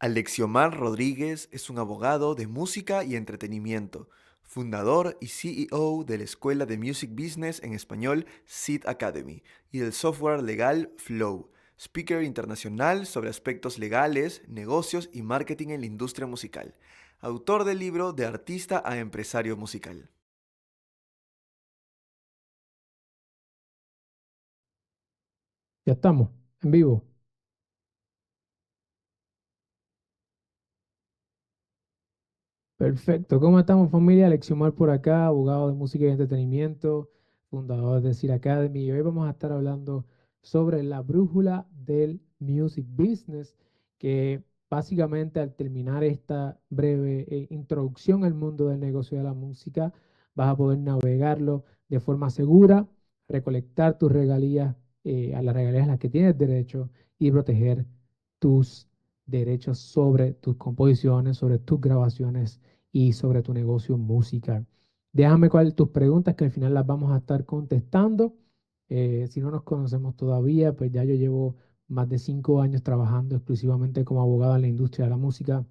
Alexiomar Rodríguez es un abogado de música y entretenimiento, fundador y CEO de la Escuela de Music Business en español Seed Academy y del software legal Flow, speaker internacional sobre aspectos legales, negocios y marketing en la industria musical, autor del libro De artista a empresario musical. Ya estamos, en vivo. Perfecto. ¿Cómo estamos, familia? Alexiomar por acá, abogado de música y entretenimiento, fundador de Sir Academy. Y hoy vamos a estar hablando sobre la brújula del music business, que básicamente al terminar esta breve introducción al mundo del negocio de la música, vas a poder navegarlo de forma segura, recolectar tus regalías, a las regalías a las que tienes derecho y proteger tus derechos sobre tus composiciones, sobre tus grabaciones y sobre tu negocio musical. Déjame cuáles tus preguntas que al final las vamos a estar contestando. Si no nos conocemos todavía, pues ya yo llevo más de 5 años trabajando exclusivamente como abogado en la industria de la música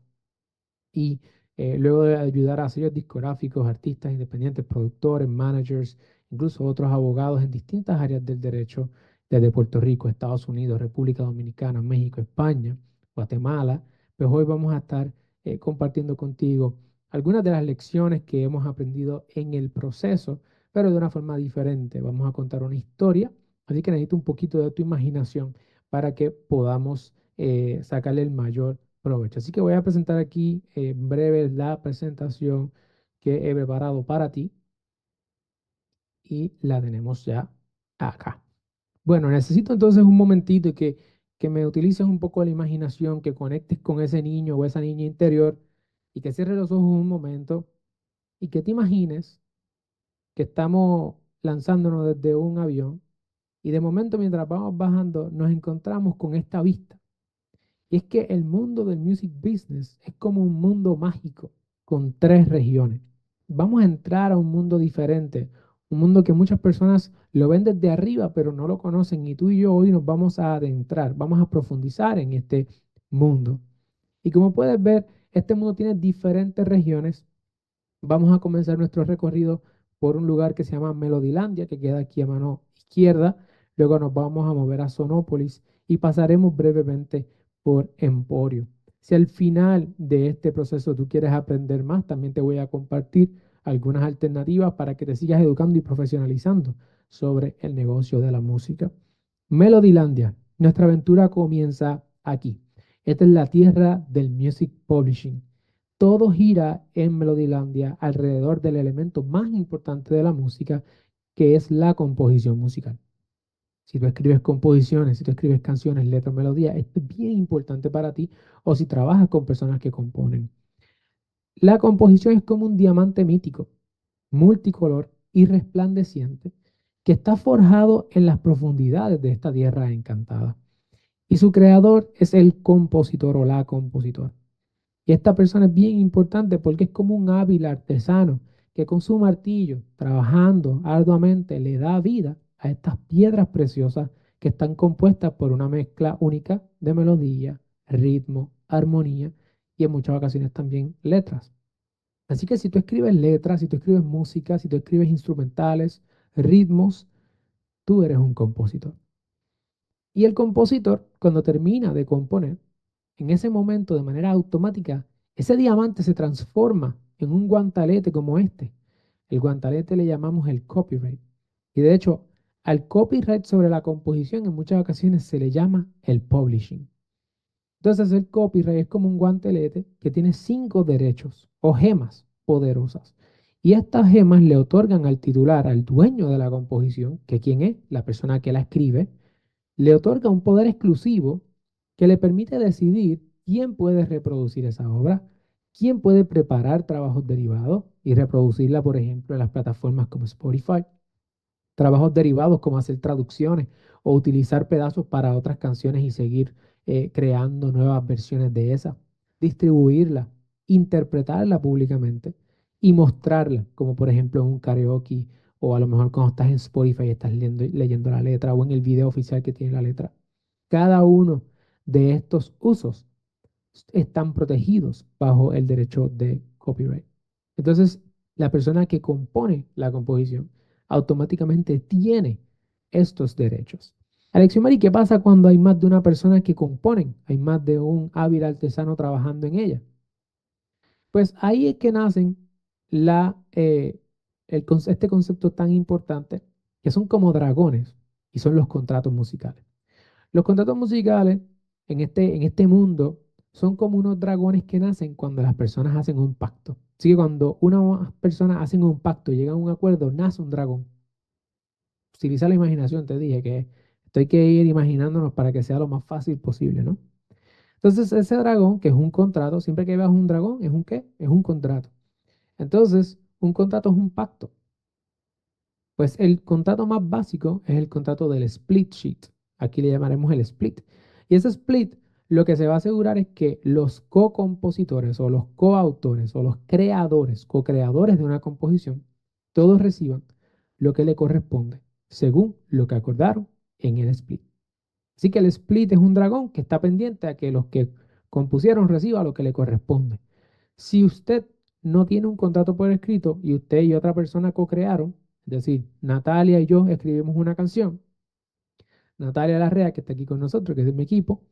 y luego de ayudar a sellos discográficos, artistas independientes, productores, managers, incluso otros abogados en distintas áreas del derecho, desde Puerto Rico, Estados Unidos, República Dominicana, México, España, Guatemala, pues hoy vamos a estar compartiendo contigo algunas de las lecciones que hemos aprendido en el proceso, pero de una forma diferente. Vamos a contar una historia, así que necesito un poquito de tu imaginación para que podamos sacarle el mayor provecho. Así que voy a presentar aquí en breve la presentación que he preparado para ti y la tenemos ya acá. Bueno, necesito entonces un momentito que me utilices un poco la imaginación, que conectes con ese niño o esa niña interior y que cierres los ojos un momento y que te imagines que estamos lanzándonos desde un avión y de momento mientras vamos bajando nos encontramos con esta vista. Y es que el mundo del music business es como un mundo mágico con tres regiones. Vamos a entrar a un mundo diferente, un mundo que muchas personas lo ven desde arriba, pero no lo conocen. Y tú y yo hoy nos vamos a adentrar, vamos a profundizar en este mundo. Y como puedes ver, este mundo tiene diferentes regiones. Vamos a comenzar nuestro recorrido por un lugar que se llama Melodilandia, que queda aquí a mano izquierda. Luego nos vamos a mover a Sonópolis y pasaremos brevemente por Emporio. Si al final de este proceso tú quieres aprender más, también te voy a compartir algunas alternativas para que te sigas educando y profesionalizando sobre el negocio de la música. Melodylandia, nuestra aventura comienza aquí. Esta es la tierra del music publishing. Todo gira en Melodylandia alrededor del elemento más importante de la música, que es la composición musical. Si tú escribes composiciones, si tú escribes canciones, letras, melodías, esto es bien importante para ti, o si trabajas con personas que componen. La composición es como un diamante mítico, multicolor y resplandeciente, que está forjado en las profundidades de esta tierra encantada. Y su creador es el compositor o la compositora. Y esta persona es bien importante porque es como un hábil artesano que con su martillo, trabajando arduamente, le da vida a estas piedras preciosas que están compuestas por una mezcla única de melodía, ritmo, armonía y en muchas ocasiones también letras. Así que si tú escribes letras, si tú escribes música, si tú escribes instrumentales, ritmos, tú eres un compositor. Y el compositor, cuando termina de componer, en ese momento, de manera automática, ese diamante se transforma en un guantalete como este. El guantalete le llamamos el copyright. Y de hecho, al copyright sobre la composición en muchas ocasiones se le llama el publishing. Entonces, el copyright es como un guantelete que tiene 5 derechos o gemas poderosas. Y estas gemas le otorgan al titular, al dueño de la composición, que quién es, la persona que la escribe, le otorga un poder exclusivo que le permite decidir quién puede reproducir esa obra, quién puede preparar trabajos derivados y reproducirla, por ejemplo, en las plataformas como Spotify, trabajos derivados como hacer traducciones o utilizar pedazos para otras canciones y seguir creando nuevas versiones de esa, distribuirla, interpretarla públicamente y mostrarla, como por ejemplo en un karaoke o a lo mejor cuando estás en Spotify y estás leyendo la letra o en el video oficial que tiene la letra. Cada uno de estos usos están protegidos bajo el derecho de copyright. Entonces, la persona que compone la composición automáticamente tiene estos derechos. Alexiomari, ¿qué pasa cuando hay más de una persona que componen? Hay más de un hábil artesano trabajando en ella. Pues ahí es que nacen la, este concepto tan importante, que son como dragones, y son los contratos musicales. Los contratos musicales en este mundo son como unos dragones que nacen cuando las personas hacen un pacto. Así que cuando una persona hacen un pacto, llegan a un acuerdo, nace un dragón. Utiliza la imaginación, te dije que esto hay que ir imaginándonos para que sea lo más fácil posible, ¿no? Entonces, ese dragón, que es un contrato, siempre que veas un dragón, ¿es un qué? Es un contrato. Entonces, un contrato es un pacto. Pues el contrato más básico es el contrato del split sheet. Aquí le llamaremos el split. Y ese split lo que se va a asegurar es que los co-compositores o los coautores o los creadores, co-creadores de una composición, todos reciban lo que le corresponde según lo que acordaron en el split. Así que el split es un dragón que está pendiente a que los que compusieron reciban lo que le corresponde. Si usted no tiene un contrato por escrito y usted y otra persona co-crearon, es decir, Natalia y yo escribimos una canción, Natalia Larrea, que está aquí con nosotros, que es de mi equipo,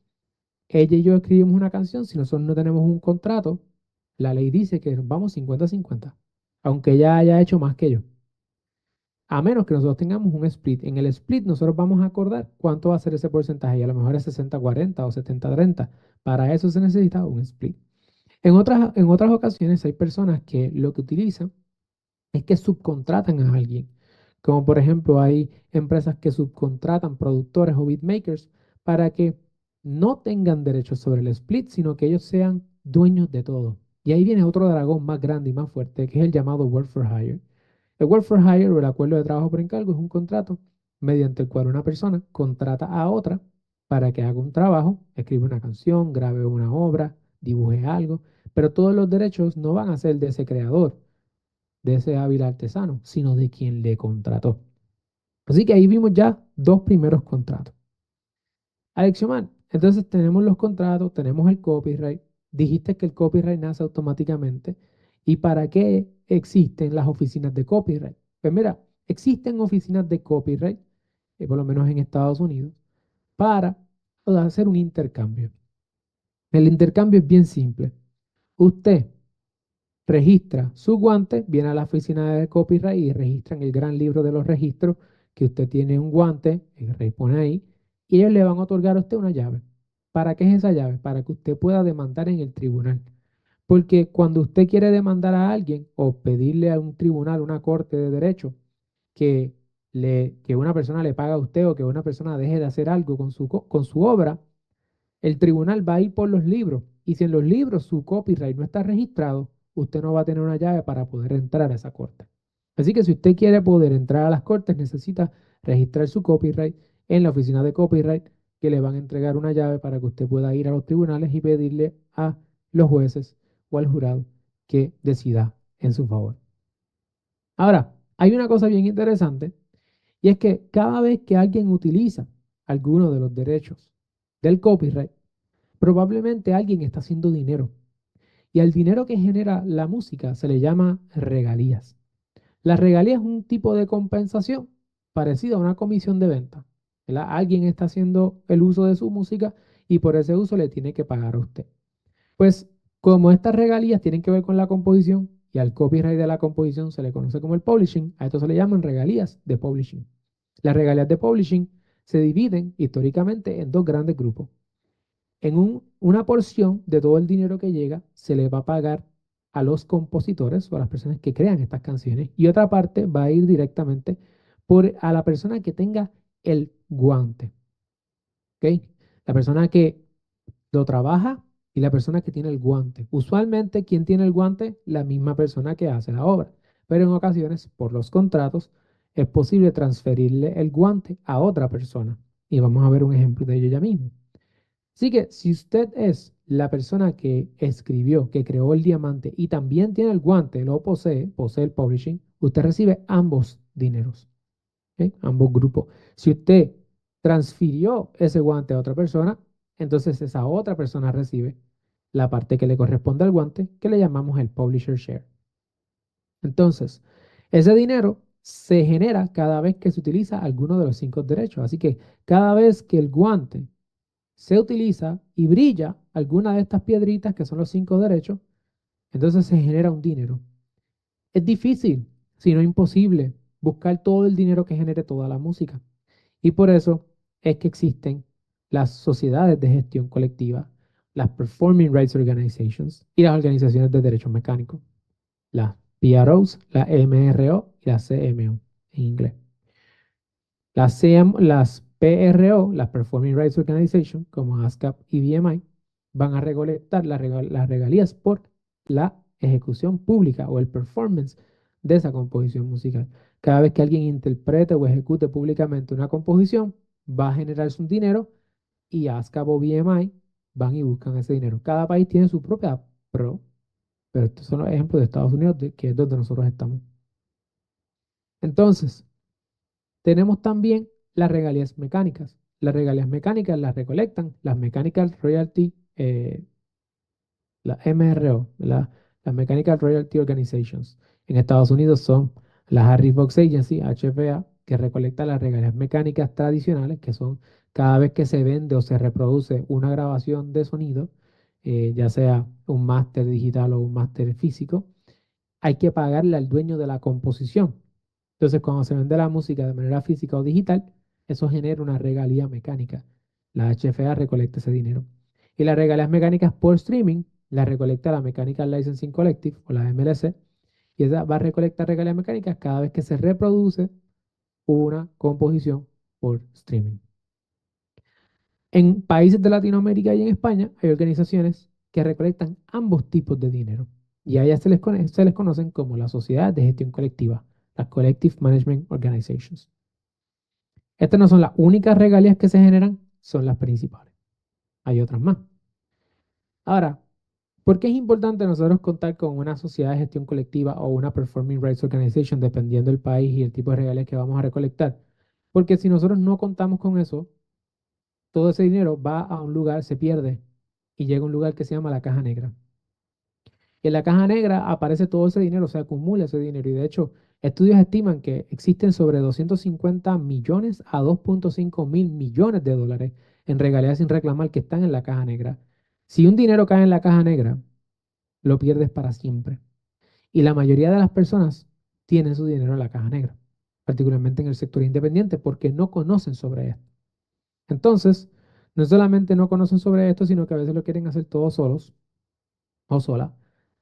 ella y yo escribimos una canción, si nosotros no tenemos un contrato, la ley dice que nos vamos 50-50, aunque ella haya hecho más que yo. A menos que nosotros tengamos un split. En el split nosotros vamos a acordar cuánto va a ser ese porcentaje y a lo mejor es 60-40 o 70-30. Para eso se necesita un split. En otras ocasiones hay personas que lo que utilizan es que subcontratan a alguien. Como por ejemplo hay empresas que subcontratan productores o beatmakers para que no tengan derechos sobre el split, sino que ellos sean dueños de todo. Y ahí viene otro dragón más grande y más fuerte, que es el llamado Work for Hire. El Work for Hire o el acuerdo de trabajo por encargo es un contrato mediante el cual una persona contrata a otra para que haga un trabajo, escriba una canción, grabe una obra, dibuje algo, pero todos los derechos no van a ser de ese creador, de ese hábil artesano, sino de quien le contrató. Así que ahí vimos ya dos primeros contratos. Alexiomar, entonces tenemos los contratos, tenemos el copyright. Dijiste que el copyright nace automáticamente. ¿Y para qué existen las oficinas de copyright? Pues mira, existen oficinas de copyright, por lo menos en Estados Unidos, para hacer un intercambio. El intercambio es bien simple. Usted registra su guante, viene a la oficina de copyright y registra en el gran libro de los registros que usted tiene un guante, el rey pone ahí, y ellos le van a otorgar a usted una llave. ¿Para qué es esa llave? Para que usted pueda demandar en el tribunal. Porque cuando usted quiere demandar a alguien o pedirle a un tribunal, una corte de derecho, que, que una persona le paga a usted o que una persona deje de hacer algo con su obra, el tribunal va a ir por los libros y si en los libros su copyright no está registrado, usted no va a tener una llave para poder entrar a esa corte. Así que si usted quiere poder entrar a las cortes, necesita registrar su copyright en la oficina de copyright que le van a entregar una llave para que usted pueda ir a los tribunales y pedirle a los jueces o al jurado que decida en su favor. Ahora, hay una cosa bien interesante y es que cada vez que alguien utiliza alguno de los derechos del copyright, probablemente alguien está haciendo dinero. Y al dinero que genera la música se le llama regalías. La regalía es un tipo de compensación parecida a una comisión de venta. ¿Verdad? Alguien está haciendo el uso de su música y por ese uso le tiene que pagar a usted. Pues como estas regalías tienen que ver con la composición y al copyright de la composición se le conoce como el publishing, a esto se le llaman regalías de publishing. Las regalías de publishing se dividen históricamente en dos grandes grupos. Una porción de todo el dinero que llega se le va a pagar a los compositores o a las personas que crean estas canciones y otra parte va a ir directamente a la persona que tenga el guante. ¿Ok? La persona que lo trabaja y la persona que tiene el guante. Usualmente, ¿quién tiene el guante? La misma persona que hace la obra. Pero en ocasiones, por los contratos, es posible transferirle el guante a otra persona. Y vamos a ver un ejemplo de ello ya mismo. Así que si usted es la persona que escribió, que creó el diamante y también tiene el guante, lo posee, posee el publishing, usted recibe ambos dineros, ¿ok? Ambos grupos. Si usted transfirió ese guante a otra persona, entonces esa otra persona recibe la parte que le corresponde al guante, que le llamamos el publisher share. Entonces, ese dinero se genera cada vez que se utiliza alguno de los 5 derechos. Así que cada vez que el guante se utiliza y brilla alguna de estas piedritas que son los 5 derechos, entonces se genera un dinero. Es difícil, si no imposible, buscar todo el dinero que genere toda la música. Y por eso es que existen las sociedades de gestión colectiva, las Performing Rights Organizations y las organizaciones de derechos mecánicos, las PROs, la MRO y la CMO en inglés. Las PRO, las Performing Rights Organization, como ASCAP y BMI, van a recolectar las regalías por la ejecución pública o el performance de esa composición musical. Cada vez que alguien interprete o ejecute públicamente una composición, va a generarse un dinero y ASCAP o BMI van y buscan ese dinero. Cada país tiene su propia PRO, pero estos son los ejemplos de Estados Unidos, que es donde nosotros estamos. Entonces, tenemos también las regalías mecánicas. Las regalías mecánicas las recolectan las Mechanical Royalty, la MRO, las Mechanical Royalty Organizations. En Estados Unidos son la Harris Box Agency, HFA, que recolecta las regalías mecánicas tradicionales, que son cada vez que se vende o se reproduce una grabación de sonido, ya sea un máster digital o un máster físico, hay que pagarle al dueño de la composición. Entonces, cuando se vende la música de manera física o digital, eso genera una regalía mecánica. La HFA recolecta ese dinero. Y las regalías mecánicas por streaming las recolecta la Mechanical Licensing Collective o la MLC. Y esa va a recolectar regalías mecánicas cada vez que se reproduce una composición por streaming. En países de Latinoamérica y en España hay organizaciones que recolectan ambos tipos de dinero. Y a ellas se les conocen como las sociedades de gestión colectiva, las Collective Management Organizations. Estas no son las únicas regalías que se generan, son las principales. Hay otras más. Ahora, ¿por qué es importante nosotros contar con una sociedad de gestión colectiva o una Performing Rights Organization, dependiendo del país y el tipo de regalías que vamos a recolectar? Porque si nosotros no contamos con eso, todo ese dinero va a un lugar, se pierde y llega a un lugar que se llama la caja negra. Y en la caja negra aparece todo ese dinero, se acumula ese dinero. Y de hecho, estudios estiman que existen sobre 250 millones a 2.5 mil millones de dólares en regalías sin reclamar que están en la caja negra. Si un dinero cae en la caja negra, lo pierdes para siempre. Y la mayoría de las personas tienen su dinero en la caja negra, particularmente en el sector independiente, porque no conocen sobre esto. Entonces, no solamente no conocen sobre esto, sino que a veces lo quieren hacer todos solos o sola,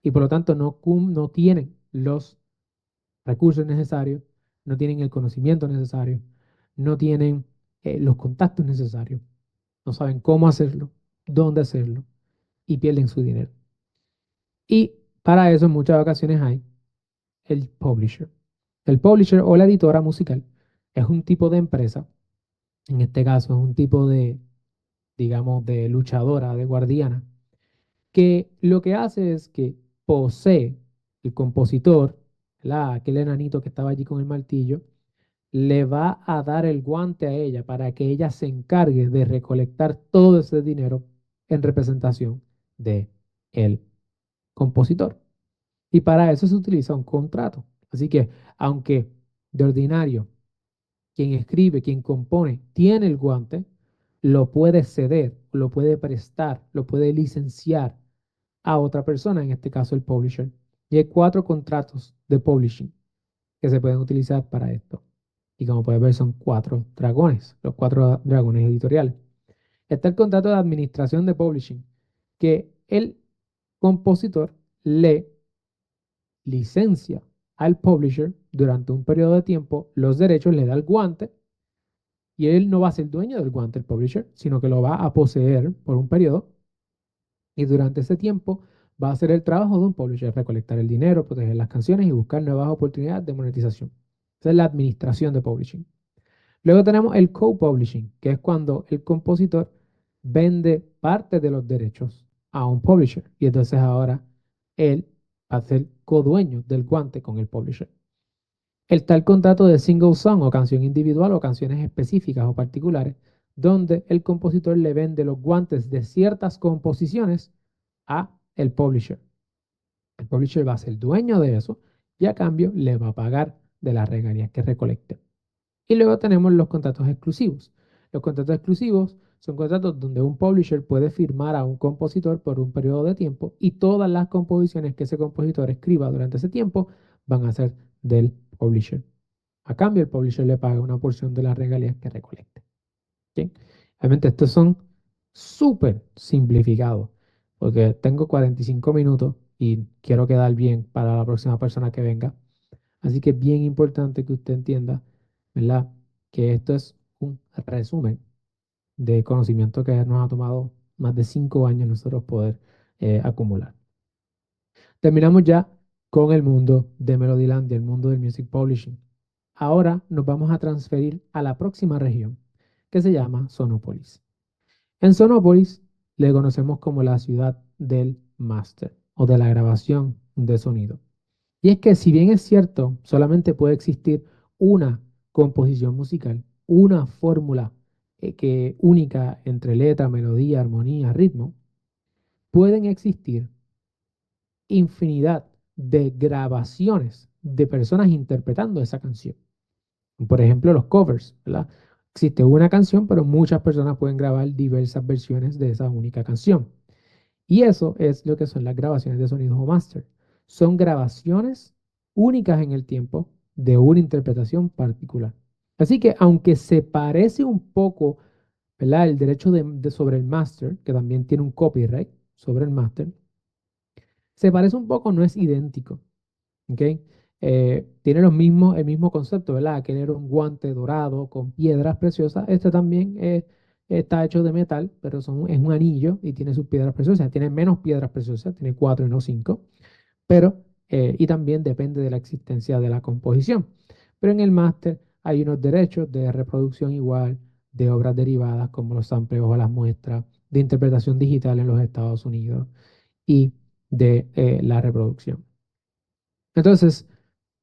y por lo tanto no tienen los recursos necesarios, no tienen el conocimiento necesario, no tienen los contactos necesarios, no saben cómo hacerlo, dónde hacerlo, y pierden su dinero. Y para eso en muchas ocasiones hay el publisher. El publisher o la editora musical es un tipo de empresa, en este caso es un tipo de, digamos, de luchadora, de guardiana, que lo que hace es que posee el compositor, aquel enanito que estaba allí con el martillo, le va a dar el guante a ella para que ella se encargue de recolectar todo ese dinero en representación de el compositor. Y para eso se utiliza un contrato. Así que, aunque de ordinario quien escribe, quien compone, tiene el guante, lo puede ceder, lo puede prestar, lo puede licenciar a otra persona, en este caso el publisher. Y hay 4 contratos de publishing que se pueden utilizar para esto. Y como puedes ver, son 4 dragones, los 4 dragones editoriales. Está el contrato de administración de publishing, que el compositor le licencia al publisher durante un periodo de tiempo los derechos, le da el guante y él no va a ser dueño del guante, el publisher, sino que lo va a poseer por un periodo y durante ese tiempo va a hacer el trabajo de un publisher, recolectar el dinero, proteger las canciones y buscar nuevas oportunidades de monetización. Esa es la administración de publishing. Luego tenemos el co-publishing, que es cuando el compositor vende parte de los derechos a un publisher y entonces ahora él va a ser codueño del guante con el publisher. El tal contrato de single song o canción individual o canciones específicas o particulares, donde el compositor le vende los guantes de ciertas composiciones a el publisher. El publisher va a ser dueño de eso y a cambio le va a pagar de las regalías que recolecte. Y luego tenemos los contratos exclusivos. Los contratos exclusivos son contratos donde un publisher puede firmar a un compositor por un periodo de tiempo y todas las composiciones que ese compositor escriba durante ese tiempo van a ser del publisher. A cambio, el publisher le paga una porción de las regalías que recolecte. ¿Ok? Obviamente, estos son súper simplificados porque tengo 45 minutos y quiero quedar bien para la próxima persona que venga. Así que es bien importante que usted entienda, ¿verdad? Que esto es un resumen de conocimiento que nos ha tomado más de 5 años nosotros poder acumular. Terminamos ya con el mundo de Melodyland y el mundo del music publishing. Ahora nos vamos a transferir a la próxima región, que se llama Sonópolis. En Sonópolis le conocemos como la ciudad del máster o de la grabación de sonido. Y es que si bien es cierto, solamente puede existir una composición musical, una fórmula única entre letra, melodía, armonía, ritmo, pueden existir infinidad de grabaciones de personas interpretando esa canción. Por ejemplo, los covers, ¿verdad? Existe una canción, pero muchas personas pueden grabar diversas versiones de esa única canción. Y eso es lo que son las grabaciones de sonidos o master. Son grabaciones únicas en el tiempo de una interpretación particular. Así que aunque se parece un poco, ¿verdad? El derecho sobre el master, que también tiene un copyright sobre el master, se parece un poco, no es idéntico. ¿Ok? Tiene el mismo concepto, ¿verdad? Aquel era un guante dorado con piedras preciosas. Este también está hecho de metal, pero es un anillo y tiene sus piedras preciosas. Tiene menos piedras preciosas, tiene cuatro y no cinco, pero, y también depende de la existencia de la composición. Pero en el máster hay unos derechos de reproducción igual, de obras derivadas como los sampleos o las muestras, de interpretación digital en los Estados Unidos y de la reproducción. Entonces,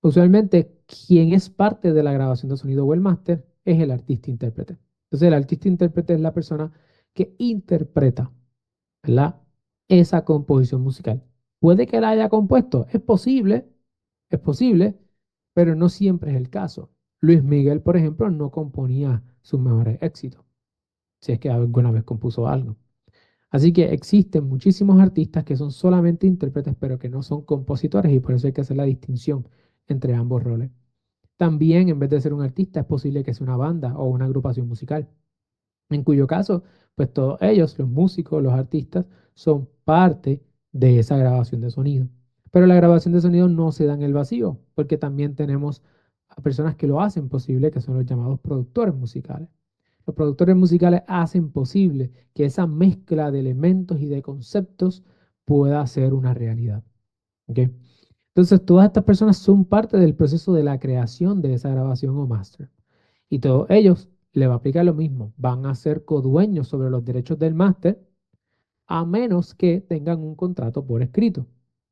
usualmente quien es parte de la grabación de sonido o el máster es el artista intérprete. Entonces, el artista intérprete es la persona que interpreta, ¿verdad? Esa composición musical. Puede que la haya compuesto, es posible, pero no siempre es el caso. Luis Miguel, por ejemplo, no componía sus mejores éxitos, si es que alguna vez compuso algo. Así que existen muchísimos artistas que son solamente intérpretes, pero que no son compositores, y por eso hay que hacer la distinción entre ambos roles. También, en vez de ser un artista, es posible que sea una banda o una agrupación musical, en cuyo caso, pues todos ellos, los músicos, los artistas, son parte de esa grabación de sonido. Pero la grabación de sonido no se da en el vacío, porque también tenemos a personas que lo hacen posible, que son los llamados productores musicales. Los productores musicales hacen posible que esa mezcla de elementos y de conceptos pueda ser una realidad. ¿Ok? Entonces, todas estas personas son parte del proceso de la creación de esa grabación o máster. Y todos ellos le va a aplicar lo mismo. Van a ser codueños sobre los derechos del máster a menos que tengan un contrato por escrito.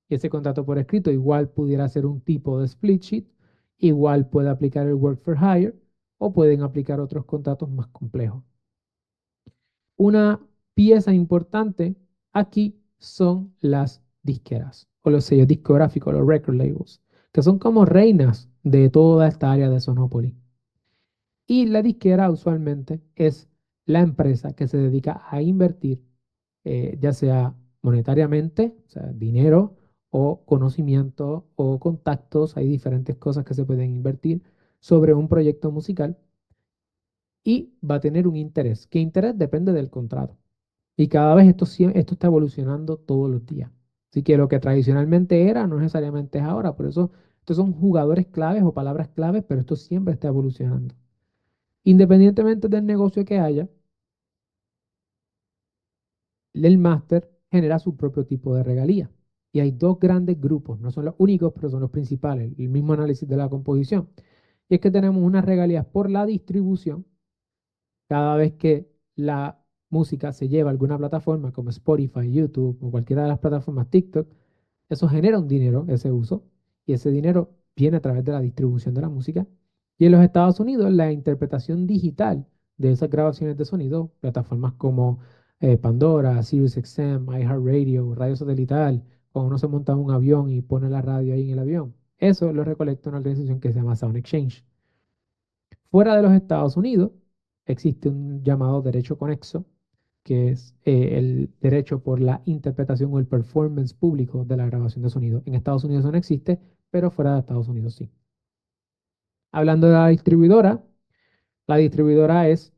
Y ese contrato por escrito igual pudiera ser un tipo de split sheet, igual puede aplicar el work for hire o pueden aplicar otros contratos más complejos. Una pieza importante aquí son las disqueras o los sellos discográficos, los record labels, que son como reinas de toda esta área de Sonopoly. Y la disquera usualmente es la empresa que se dedica a invertir, ya sea monetariamente, o sea, dinero o conocimiento o contactos, hay diferentes cosas que se pueden invertir sobre un proyecto musical y va a tener un interés. ¿Qué interés? Depende del contrato. Y cada vez esto está evolucionando todos los días. Así que lo que tradicionalmente era no necesariamente es ahora. Por eso estos son jugadores claves o palabras claves, pero esto siempre está evolucionando. Independientemente del negocio que haya, el máster genera su propio tipo de regalía. Y hay dos grandes grupos, no son los únicos, pero son los principales, el mismo análisis de la composición. Y es que tenemos unas regalías por la distribución. Cada vez que la música se lleva a alguna plataforma como Spotify, YouTube o cualquiera de las plataformas TikTok, eso genera un dinero, ese uso, y ese dinero viene a través de la distribución de la música. Y en los Estados Unidos, la interpretación digital de esas grabaciones de sonido, plataformas como Pandora, SiriusXM, iHeartRadio, radio satelital, cuando uno se monta en un avión y pone la radio ahí en el avión. Eso lo recolecta una organización que se llama Sound Exchange. Fuera de los Estados Unidos existe un llamado derecho conexo, que es el derecho por la interpretación o el performance público de la grabación de sonido. En Estados Unidos eso no existe, pero fuera de Estados Unidos sí. Hablando de la distribuidora es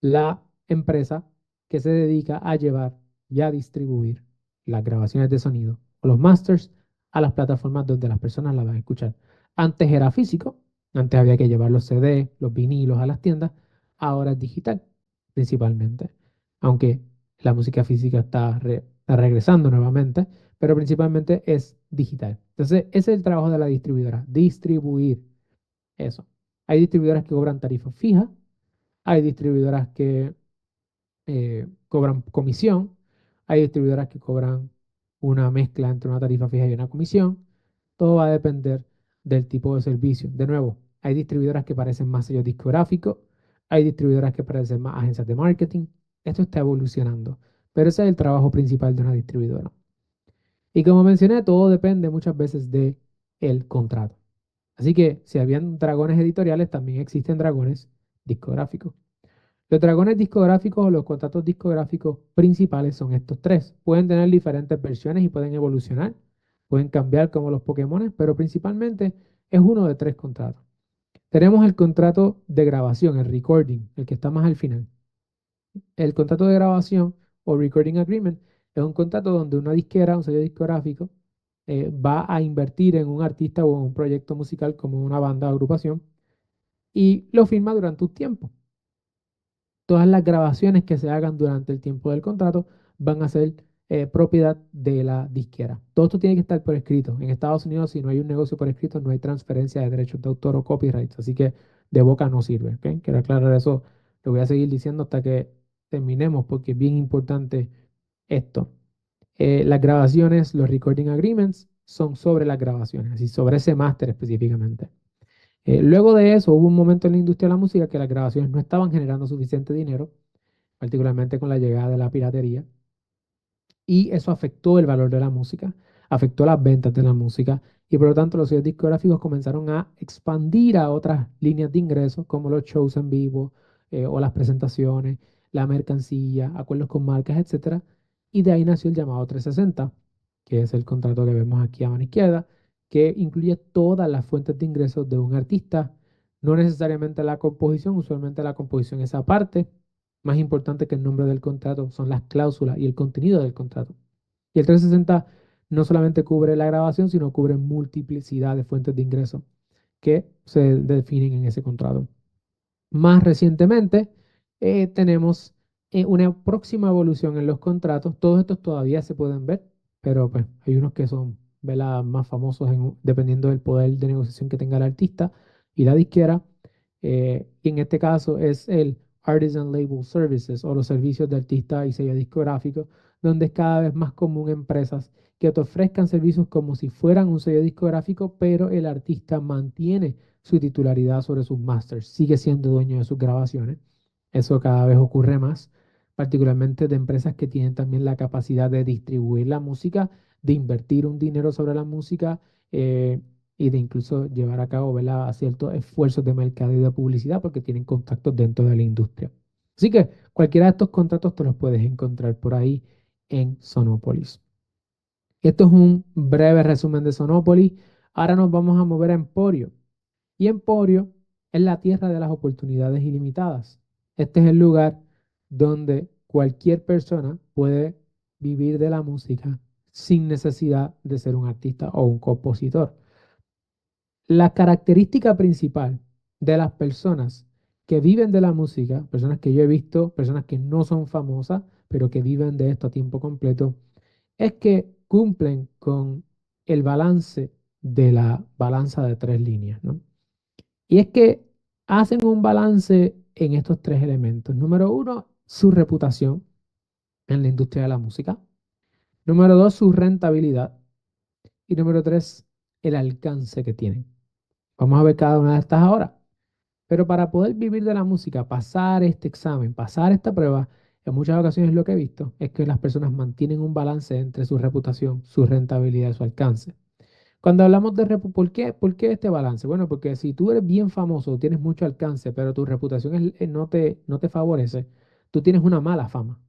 la empresa que se dedica a llevar y a distribuir las grabaciones de sonido o los masters a las plataformas donde las personas las van a escuchar. Antes era físico, antes había que llevar los CD, los vinilos a las tiendas, ahora es digital principalmente, aunque la música física está regresando nuevamente, pero principalmente es digital. Entonces, ese es el trabajo de la distribuidora, distribuir eso. Hay distribuidoras que cobran tarifas fijas, hay distribuidoras que cobran comisión, hay distribuidoras que cobran una mezcla entre una tarifa fija y una comisión. Todo va a depender del tipo de servicio. De nuevo, hay distribuidoras que parecen más sellos discográficos, hay distribuidoras que parecen más agencias de marketing. Esto está evolucionando, pero ese es el trabajo principal de una distribuidora. Y como mencioné, todo depende muchas veces de el contrato. Así que si habían dragones editoriales, también existen dragones discográficos. Los dragones discográficos o los contratos discográficos principales son estos tres. Pueden tener diferentes versiones y pueden evolucionar, pueden cambiar como los Pokémon, pero principalmente es uno de tres contratos. Tenemos el contrato de grabación, el recording, el que está más al final. El contrato de grabación o recording agreement es un contrato donde una disquera, un sello discográfico, va a invertir en un artista o en un proyecto musical como una banda o agrupación y lo firma durante un tiempo. Todas las grabaciones que se hagan durante el tiempo del contrato van a ser propiedad de la disquera. Todo esto tiene que estar por escrito. En Estados Unidos, si no hay un negocio por escrito, no hay transferencia de derechos de autor o copyrights. Así que de boca no sirve. ¿Ok? Quiero aclarar eso. Lo voy a seguir diciendo hasta que terminemos porque es bien importante esto. Las grabaciones, los recording agreements, son sobre las grabaciones, así sobre ese máster específicamente. Luego de eso, hubo un momento en la industria de la música que las grabaciones no estaban generando suficiente dinero, particularmente con la llegada de la piratería, y eso afectó el valor de la música, afectó las ventas de la música, y por lo tanto los sellos discográficos comenzaron a expandir a otras líneas de ingresos, como los shows en vivo, o las presentaciones, la mercancía, acuerdos con marcas, etcétera, y de ahí nació el llamado 360, que es el contrato que vemos aquí a mano izquierda, que incluye todas las fuentes de ingresos de un artista, no necesariamente la composición, usualmente la composición es aparte. Más importante que el nombre del contrato son las cláusulas y el contenido del contrato. Y el 360 no solamente cubre la grabación, sino cubre multiplicidad de fuentes de ingreso que se definen en ese contrato. Más recientemente, tenemos una próxima evolución en los contratos. Todos estos todavía se pueden ver, pero pues hay unos que son, ¿verdad?, más famosos dependiendo del poder de negociación que tenga el artista y la disquera. Y en este caso es el Artisan Label Services o los servicios de artista y sello discográfico, donde es cada vez más común empresas que te ofrezcan servicios como si fueran un sello discográfico, pero el artista mantiene su titularidad sobre sus masters, sigue siendo dueño de sus grabaciones. Eso cada vez ocurre más, particularmente de empresas que tienen también la capacidad de distribuir la música, de invertir un dinero sobre la música, y de incluso llevar a cabo, ¿verdad?, ciertos esfuerzos de mercado y de publicidad porque tienen contactos dentro de la industria. Así que cualquiera de estos contratos te los puedes encontrar por ahí en Sonopolis. Esto es un breve resumen de Sonopolis. Ahora nos vamos a mover a Emporio. Y Emporio es la tierra de las oportunidades ilimitadas. Este es el lugar donde cualquier persona puede vivir de la música sin necesidad de ser un artista o un compositor. La característica principal de las personas que viven de la música, personas que yo he visto, personas que no son famosas, pero que viven de esto a tiempo completo, es que cumplen con el balance de la balanza de tres líneas, ¿no? Y es que hacen un balance en estos tres elementos. Número uno, su reputación en la industria de la música. Número dos, su rentabilidad. Y número tres, el alcance que tienen. Vamos a ver cada una de estas ahora. Pero para poder vivir de la música, pasar este examen, pasar esta prueba, es en muchas ocasiones lo que he visto es que las personas mantienen un balance entre su reputación, su rentabilidad y su alcance. Cuando hablamos de ¿por qué este balance? Bueno, porque si tú eres bien famoso, tienes mucho alcance, pero tu reputación no te favorece, tú tienes una mala fama.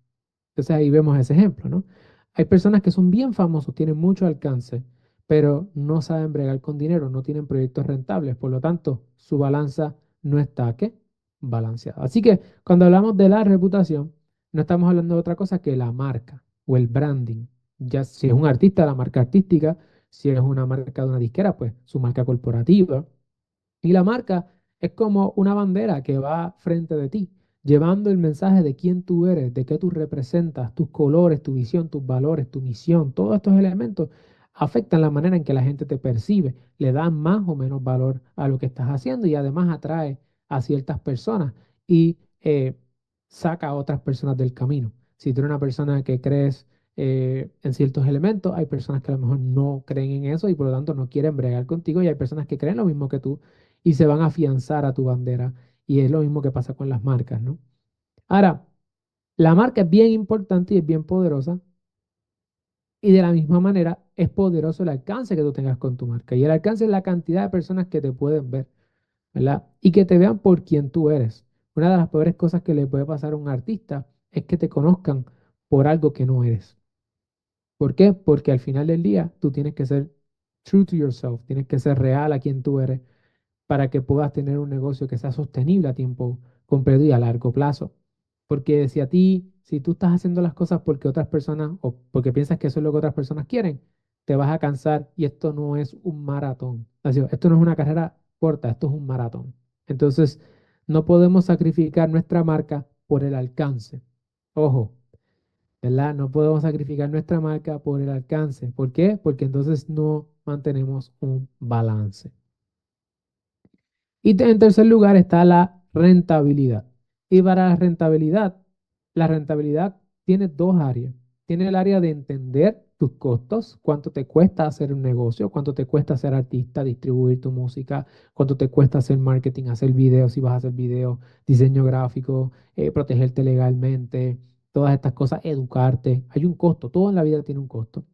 Entonces ahí vemos ese ejemplo, ¿no? Hay personas que son bien famosos, tienen mucho alcance, pero no saben bregar con dinero, no tienen proyectos rentables, por lo tanto, su balanza no está, ¿qué? Balanceada. Así que cuando hablamos de la reputación, no estamos hablando de otra cosa que la marca o el branding. Ya si es un artista, la marca artística, si es una marca de una disquera, pues su marca corporativa. Y la marca es como una bandera que va frente de ti, llevando el mensaje de quién tú eres, de qué tú representas, tus colores, tu visión, tus valores, tu misión. Todos estos elementos afectan la manera en que la gente te percibe, le dan más o menos valor a lo que estás haciendo y además atrae a ciertas personas y saca a otras personas del camino. Si tú eres una persona que crees en ciertos elementos, hay personas que a lo mejor no creen en eso y por lo tanto no quieren bregar contigo y hay personas que creen lo mismo que tú y se van a afianzar a tu bandera. Y es lo mismo que pasa con las marcas, ¿no? Ahora, la marca es bien importante y es bien poderosa. Y de la misma manera es poderoso el alcance que tú tengas con tu marca. Y el alcance es la cantidad de personas que te pueden ver, ¿verdad? Y que te vean por quien tú eres. Una de las peores cosas que le puede pasar a un artista es que te conozcan por algo que no eres. ¿Por qué? Porque al final del día tú tienes que ser true to yourself, tienes que ser real a quien tú eres para que puedas tener un negocio que sea sostenible a tiempo completo y a largo plazo. Porque si tú estás haciendo las cosas porque otras personas o porque piensas que eso es lo que otras personas quieren, te vas a cansar y esto no es un maratón. Así, esto no es una carrera corta, esto es un maratón. Entonces, no podemos sacrificar nuestra marca por el alcance. Ojo, ¿verdad? No podemos sacrificar nuestra marca por el alcance. ¿Por qué? Porque entonces no mantenemos un balance. Y en tercer lugar está la rentabilidad. Y para la rentabilidad tiene dos áreas. Tiene el área de entender tus costos, cuánto te cuesta hacer un negocio, cuánto te cuesta ser artista, distribuir tu música, cuánto te cuesta hacer marketing, hacer videos, si vas a hacer videos, diseño gráfico, protegerte legalmente, todas estas cosas, educarte. Hay un costo, todo en la vida tiene un costo.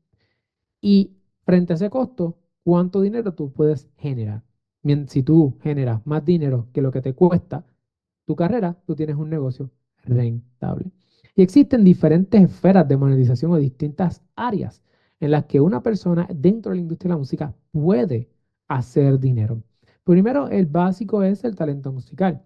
Y frente a ese costo, ¿cuánto dinero tú puedes generar? Si tú generas más dinero que lo que te cuesta tu carrera, tú tienes un negocio rentable. Y existen diferentes esferas de monetización o distintas áreas en las que una persona dentro de la industria de la música puede hacer dinero. Primero, el básico es el talento musical.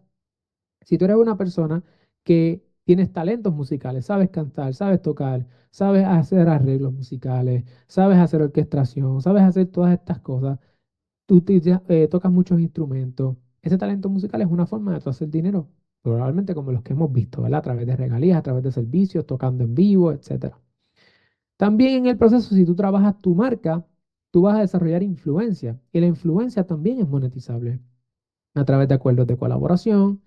Si tú eres una persona que tienes talentos musicales, sabes cantar, sabes tocar, sabes hacer arreglos musicales, sabes hacer orquestación, sabes hacer todas estas cosas, tocas muchos instrumentos, ese talento musical es una forma de tú hacer dinero, probablemente como los que hemos visto, ¿verdad? A través de regalías, a través de servicios, tocando en vivo, etcétera. También en el proceso, si tú trabajas tu marca, tú vas a desarrollar influencia y la influencia también es monetizable a través de acuerdos de colaboración,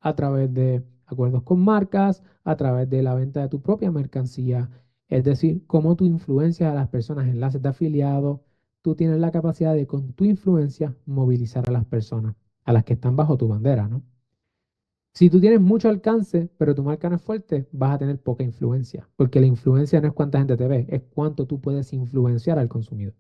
a través de acuerdos con marcas, a través de la venta de tu propia mercancía. Es decir, cómo tú influencias a las personas, enlaces de afiliados, tú tienes la capacidad de con tu influencia movilizar a las personas, a las que están bajo tu bandera, ¿no? Si tú tienes mucho alcance, pero tu marca no es fuerte, vas a tener poca influencia, porque la influencia no es cuánta gente te ve, es cuánto tú puedes influenciar al consumidor.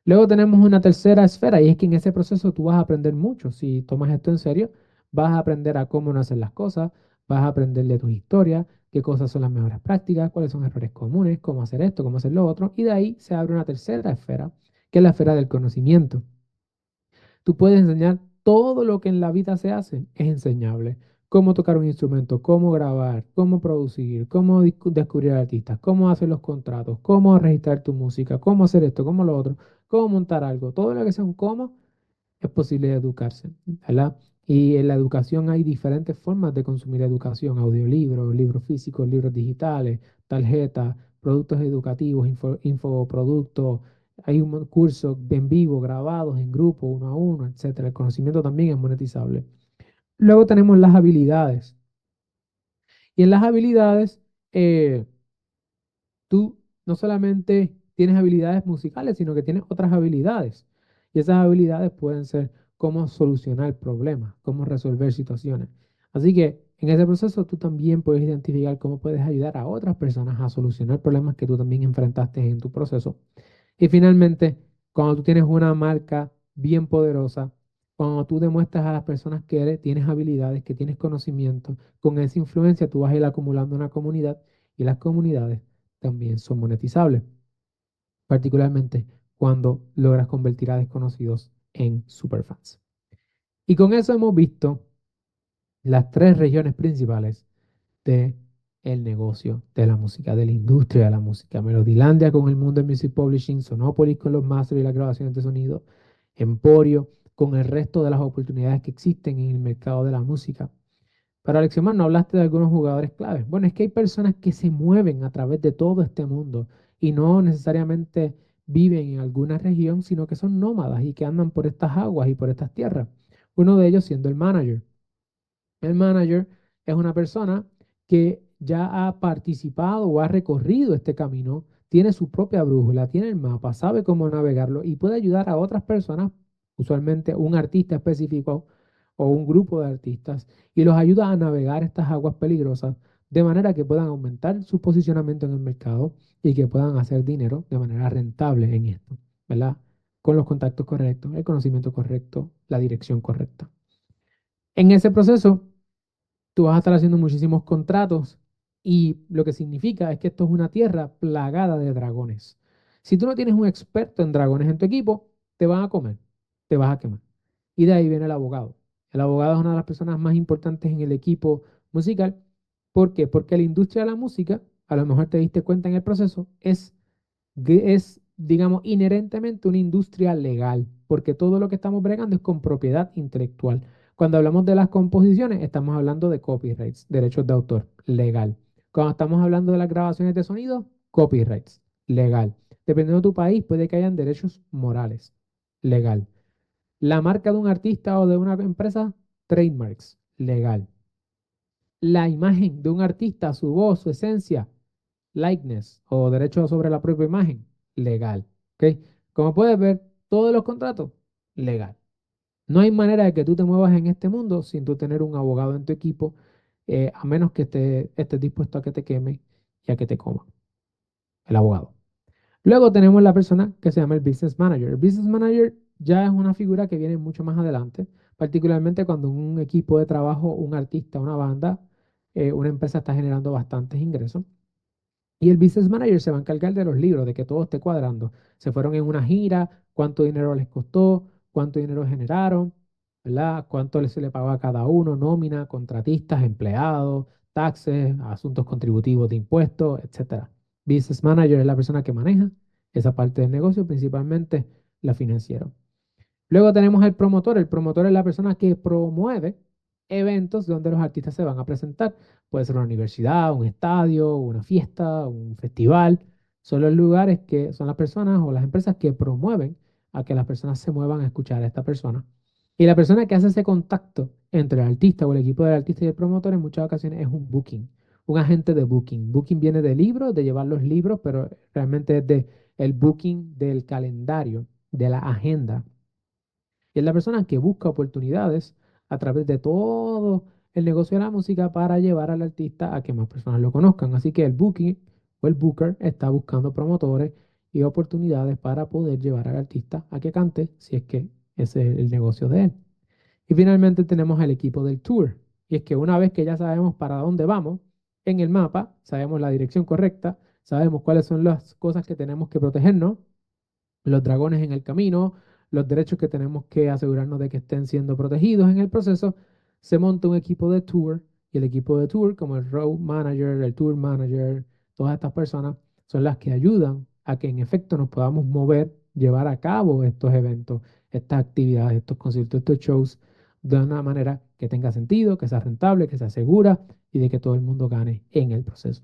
Luego tenemos una tercera esfera y es que en ese proceso tú vas a aprender mucho. Si tomas esto en serio, vas a aprender a cómo no hacer las cosas, vas a aprender de tus historias, qué cosas son las mejores prácticas, cuáles son errores comunes, cómo hacer esto, cómo hacer lo otro. Y de ahí se abre una tercera esfera, que es la esfera del conocimiento. Tú puedes enseñar todo lo que en la vida se hace, es enseñable. Cómo tocar un instrumento, cómo grabar, cómo producir, cómo descubrir artistas, cómo hacer los contratos, cómo registrar tu música, cómo hacer esto, cómo lo otro, cómo montar algo. Todo lo que sea un cómo es posible educarse, ¿verdad? Y en la educación hay diferentes formas de consumir educación, audiolibros, libros físicos, libros digitales, tarjetas, productos educativos, infoproductos, hay un curso en vivo, grabados en grupo, uno a uno, etcétera. El conocimiento también es monetizable. Luego tenemos las habilidades. Y en las habilidades, eh, tú no solamente tienes habilidades musicales, sino que tienes otras habilidades. Y esas habilidades pueden ser cómo solucionar problemas, cómo resolver situaciones. Así que En ese proceso tú también puedes identificar cómo puedes ayudar a otras personas a solucionar problemas que tú también enfrentaste en tu proceso. Y finalmente, cuando tú tienes una marca bien poderosa, cuando tú demuestras a las personas que tienes habilidades, que tienes conocimiento, con esa influencia tú vas a ir acumulando una comunidad y las comunidades también son monetizables, particularmente cuando logras convertir a desconocidos en superfans. Y con eso hemos visto las tres regiones principales de el negocio de la música, de la industria de la música. Melodilandia con el mundo del music publishing, Sonopolis con los masters y las grabaciones de sonido, Emporio con el resto de las oportunidades que existen en el mercado de la música. Pero Alexiomar, no hablaste de algunos jugadores claves. Bueno, es que hay personas que se mueven a través de todo este mundo y no necesariamente viven en alguna región, sino que son nómadas y que andan por estas aguas y por estas tierras. Uno de ellos siendo el manager. El manager es una persona que ya ha participado o ha recorrido este camino, tiene su propia brújula, tiene el mapa, sabe cómo navegarlo y puede ayudar a otras personas, usualmente un artista específico o un grupo de artistas, y los ayuda a navegar estas aguas peligrosas de manera que puedan aumentar su posicionamiento en el mercado y que puedan hacer dinero de manera rentable en esto, ¿verdad? Con los contactos correctos, el conocimiento correcto, la dirección correcta. En ese proceso, tú vas a estar haciendo muchísimos contratos y lo que significa es que esto es una tierra plagada de dragones. Si tú no tienes un experto en dragones en tu equipo, te van a comer, te vas a quemar. Y de ahí viene el abogado. El abogado es una de las personas más importantes en el equipo musical. ¿Por qué? Porque la industria de la música, a lo mejor te diste cuenta en el proceso, digamos, inherentemente una industria legal, porque todo lo que estamos bregando es con propiedad intelectual. Cuando hablamos de las composiciones, estamos hablando de copyrights, derechos de autor, legal. Cuando estamos hablando de las grabaciones de sonido, copyrights, legal. Dependiendo de tu país, puede que hayan derechos morales, legal. La marca de un artista o de una empresa, trademarks, legal. La imagen de un artista, su voz, su esencia, likeness o derecho sobre la propia imagen, legal. ¿Ok? Como puedes ver, todos los contratos, legal. No hay manera de que tú te muevas en este mundo sin tú tener un abogado en tu equipo, a menos que estés dispuesto a que te queme y a que te coma el abogado. Luego tenemos la persona que se llama el business manager. El business manager ya es una figura que viene mucho más adelante, particularmente cuando un equipo de trabajo, un artista, una banda, una empresa está generando bastantes ingresos. Y el business manager se va a encargar de los libros, de que todo esté cuadrando. Se fueron en una gira, cuánto dinero les costó, cuánto dinero generaron, ¿verdad? Cuánto se le pagó a cada uno, nómina, contratistas, empleados, taxes, asuntos contributivos de impuestos, etcétera. Business manager es la persona que maneja esa parte del negocio, principalmente la financiera. Luego tenemos el promotor. El promotor es la persona que promueve eventos donde los artistas se van a presentar. Puede ser una universidad, un estadio, una fiesta, un festival. Son los lugares que son las personas o las empresas que promueven a que las personas se muevan a escuchar a esta persona. Y la persona que hace ese contacto entre el artista o el equipo del artista y el promotor en muchas ocasiones es un booking, un agente de booking. Booking viene de libros, de llevar los libros, pero realmente es de el booking del calendario, de la agenda y es la persona que busca oportunidades a través de todo el negocio de la música para llevar al artista a que más personas lo conozcan. Así que el booking o el booker está buscando promotores y oportunidades para poder llevar al artista a que cante si es que ese es el negocio de él. Y finalmente tenemos el equipo del tour. Y es que una vez que ya sabemos para dónde vamos, en el mapa, sabemos la dirección correcta, sabemos cuáles son las cosas que tenemos que protegernos, los dragones en el camino, los derechos que tenemos que asegurarnos de que estén siendo protegidos en el proceso, se monta un equipo de tour y el equipo de tour, como el road manager, el tour manager, todas estas personas son las que ayudan a que en efecto nos podamos mover, llevar a cabo estos eventos, estas actividades, estos conciertos, estos shows de una manera que tenga sentido, que sea rentable, que sea segura y de que todo el mundo gane en el proceso.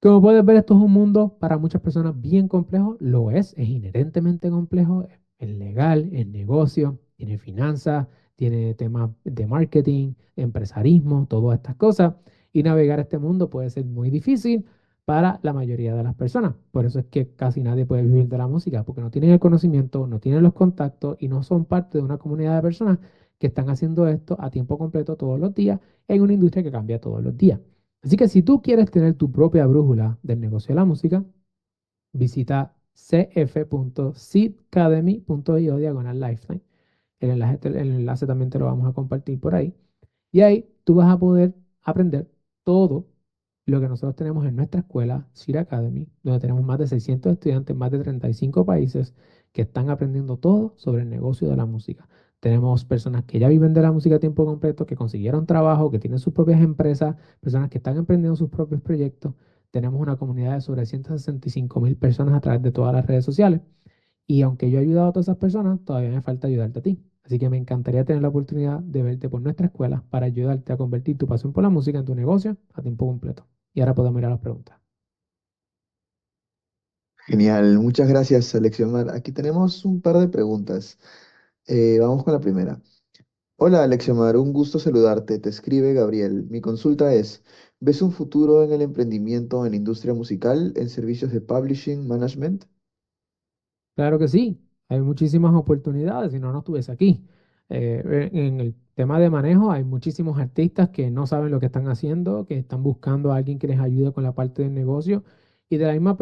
Como puedes ver, esto es un mundo para muchas personas bien complejo. Lo es inherentemente complejo. Es legal, es negocio, tiene finanzas, tiene temas de marketing, empresarismo, todas estas cosas. Y navegar este mundo puede ser muy difícil para la mayoría de las personas. Por eso es que casi nadie puede vivir de la música, porque no tienen el conocimiento, no tienen los contactos y no son parte de una comunidad de personas que están haciendo esto a tiempo completo todos los días en una industria que cambia todos los días. Así que si tú quieres tener tu propia brújula del negocio de la música, visita cf.seedacademy.io diagonal lifetime. El enlace también te lo vamos a compartir por ahí. Y ahí tú vas a poder aprender todo lo que nosotros tenemos en nuestra escuela, Seed Academy, donde tenemos más de 600 estudiantes, más de 35 países que están aprendiendo todo sobre el negocio de la música. Tenemos personas que ya viven de la música a tiempo completo, que consiguieron trabajo, que tienen sus propias empresas, personas que están emprendiendo sus propios proyectos. Tenemos una comunidad de sobre 165.000 personas a través de todas las redes sociales. Y aunque yo he ayudado a todas esas personas, todavía me falta ayudarte a ti. Así que me encantaría tener la oportunidad de verte por nuestra escuela para ayudarte a convertir tu pasión por la música en tu negocio a tiempo completo. Y ahora podemos ir a las preguntas. Genial, muchas gracias, Alexiomar. Aquí tenemos un par de preguntas. Vamos con la primera. Hola, Alexiomar, un gusto saludarte. Te escribe Gabriel. Mi consulta es, ¿ves un futuro en el emprendimiento en la industria musical, en servicios de publishing, management? Claro que sí, hay muchísimas oportunidades, si no, no estuviese aquí. En el tema de manejo hay muchísimos artistas que no saben lo que están haciendo, que están buscando a alguien que les ayude con la parte del negocio. Y de la misma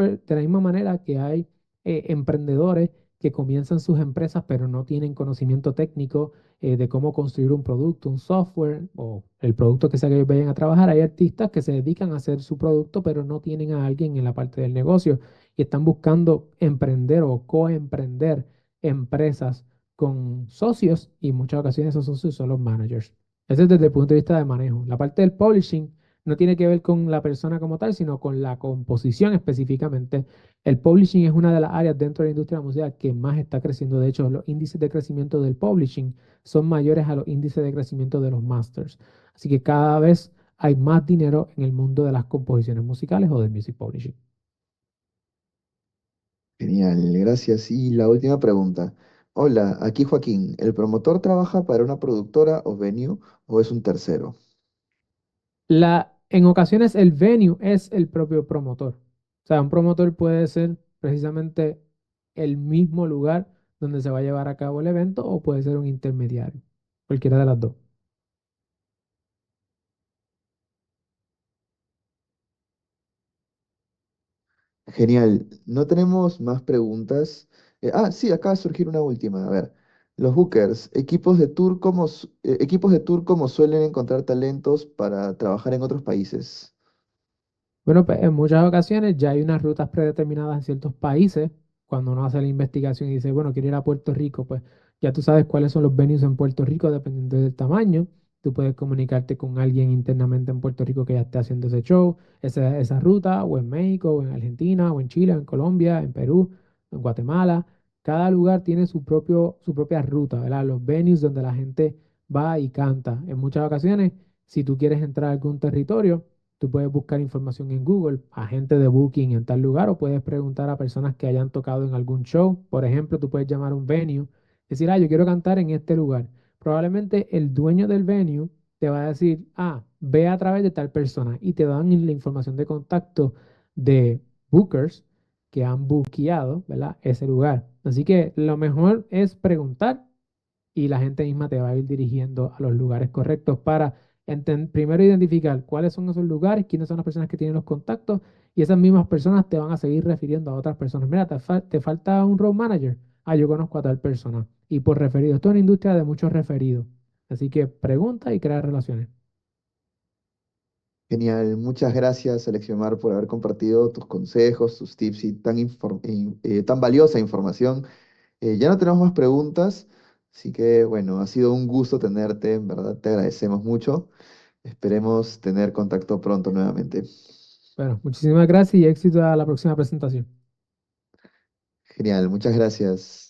manera que hay emprendedores que comienzan sus empresas pero no tienen conocimiento técnico de cómo construir un producto, un software o el producto que sea que ellos vayan a trabajar. Hay artistas que se dedican a hacer su producto pero no tienen a alguien en la parte del negocio y están buscando emprender o coemprender empresas con socios y en muchas ocasiones esos socios son los managers. Ese es desde el punto de vista de manejo. La parte del publishing no tiene que ver con la persona como tal, sino con la composición específicamente. El publishing es una de las áreas dentro de la industria musical que más está creciendo. De hecho, los índices de crecimiento del publishing son mayores a los índices de crecimiento de los masters. Así que cada vez hay más dinero en el mundo de las composiciones musicales o del music publishing. Genial, gracias. Y la última pregunta. Hola, aquí Joaquín. ¿El promotor trabaja para una productora o venue o es un tercero? En ocasiones el venue es el propio promotor. O sea, un promotor puede ser precisamente el mismo lugar donde se va a llevar a cabo el evento o puede ser un intermediario, cualquiera de las dos. Genial. No tenemos más preguntas. Sí, acaba de surgir una última. A ver, los bookers, equipos de tour, ¿cómo suelen encontrar talentos para trabajar en otros países? Bueno, pues en muchas ocasiones ya hay unas rutas predeterminadas en ciertos países. Cuando uno hace la investigación y dice, bueno, quiero ir a Puerto Rico, pues ya tú sabes cuáles son los venues en Puerto Rico dependiendo del tamaño. Tú puedes comunicarte con alguien internamente en Puerto Rico que ya esté haciendo ese show, esa ruta, o en México, o en Argentina, o en Chile, o en Colombia, en Perú, en Guatemala. Cada lugar tiene su propia ruta, ¿verdad? Los venues donde la gente va y canta. En muchas ocasiones, si tú quieres entrar a algún territorio, tú puedes buscar información en Google, agente de booking en tal lugar, o puedes preguntar a personas que hayan tocado en algún show. Por ejemplo, tú puedes llamar a un venue, decir, yo quiero cantar en este lugar. Probablemente el dueño del venue te va a decir, ve a través de tal persona y te dan la información de contacto de bookers que han buqueado, ¿verdad? Ese lugar. Así que lo mejor es preguntar y la gente misma te va a ir dirigiendo a los lugares correctos para primero identificar cuáles son esos lugares, quiénes son las personas que tienen los contactos y esas mismas personas te van a seguir refiriendo a otras personas. Mira, te falta un road manager. Yo conozco a tal persona. Y por referido, esto es una industria de muchos referidos. Así que pregunta y crea relaciones. Genial, muchas gracias, Alexiomar, por haber compartido tus consejos, tus tips y tan valiosa información. Ya no tenemos más preguntas, así que bueno, ha sido un gusto tenerte, en verdad te agradecemos mucho. Esperemos tener contacto pronto nuevamente. Bueno, muchísimas gracias y éxito a la próxima presentación. Genial, muchas gracias.